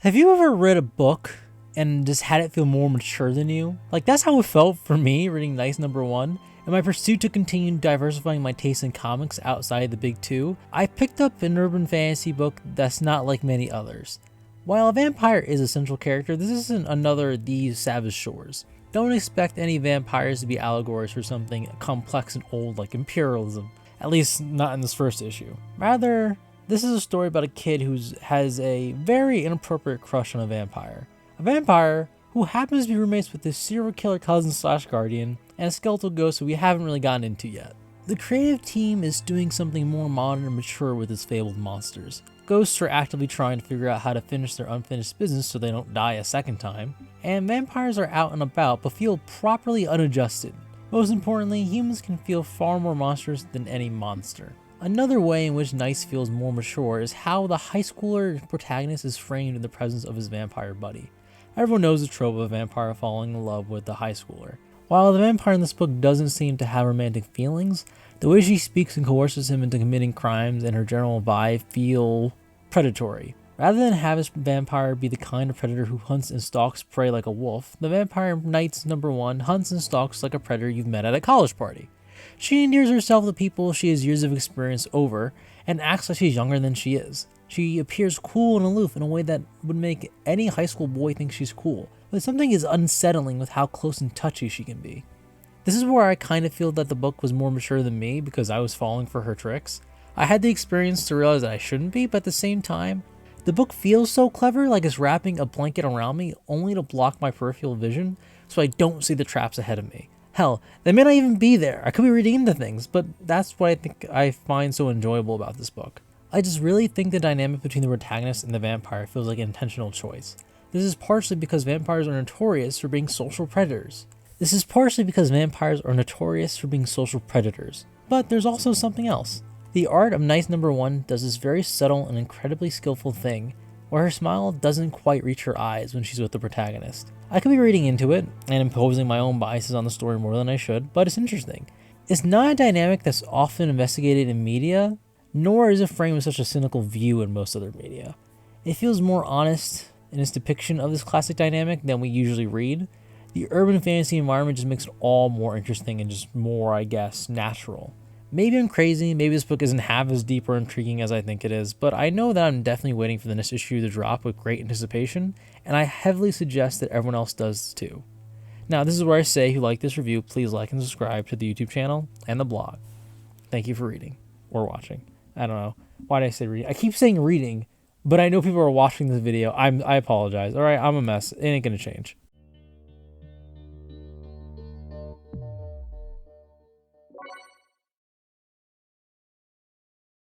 Have you ever read a book and just had it feel more mature than you? Like, that's how it felt for me reading Nice Number One. In my pursuit to continue diversifying my taste in comics outside the big two, I picked up an urban fantasy book that's not like many others. While a vampire is a central character, this isn't another These Savage Shores. Don't expect any vampires to be allegories for something complex and old like imperialism, at least not in this first issue. Rather, this is a story about a kid who has a very inappropriate crush on a vampire. A vampire who happens to be roommates with his serial killer cousin slash guardian, and a skeletal ghost who we haven't really gotten into yet. The creative team is doing something more modern and mature with its fabled monsters. Ghosts are actively trying to figure out how to finish their unfinished business so they don't die a second time, and vampires are out and about but feel properly unadjusted. Most importantly, humans can feel far more monstrous than any monster. Another way in which Nice feels more mature is how the high schooler protagonist is framed in the presence of his vampire buddy. Everyone knows the trope of a vampire falling in love with the high schooler. While the vampire in this book doesn't seem to have romantic feelings, the way she speaks and coerces him into committing crimes and her general vibe feel predatory. Rather than have his vampire be the kind of predator who hunts and stalks prey like a wolf, the vampire Nice Number One hunts and stalks like a predator you've met at a college party. She endears herself to people she has years of experience over and acts like she's younger than she is. She appears cool and aloof in a way that would make any high school boy think she's cool, but something is unsettling with how close and touchy she can be. This is where I kind of feel that the book was more mature than me because I was falling for her tricks. I had the experience to realize that I shouldn't be, but at the same time, the book feels so clever, like it's wrapping a blanket around me only to block my peripheral vision so I don't see the traps ahead of me. Hell, they may not even be there. I could be reading into things, but that's what I find so enjoyable about this book. I just really think the dynamic between the protagonist and the vampire feels like an intentional choice. This is partially because vampires are notorious for being social predators. But there's also something else. The art of Nice Number One does this very subtle and incredibly skillful thing where her smile doesn't quite reach her eyes when she's with the protagonist. I could be reading into it and imposing my own biases on the story more than I should, but it's interesting. It's not a dynamic that's often investigated in media, nor is it framed with such a cynical view in most other media. It feels more honest in its depiction of this classic dynamic than we usually read. The urban fantasy environment just makes it all more interesting and just more, I guess, natural. Maybe I'm crazy, maybe this book isn't half as deep or intriguing as I think it is, but I know that I'm definitely waiting for the next issue to drop with great anticipation, and I heavily suggest that everyone else does too. Now, this is where I say, if you like this review, please like and subscribe to the YouTube channel and the blog. Thank you for reading, or watching. I don't know. Why did I say reading? I keep saying reading, but I know people are watching this video. I apologize. Alright, I'm a mess. It ain't gonna change.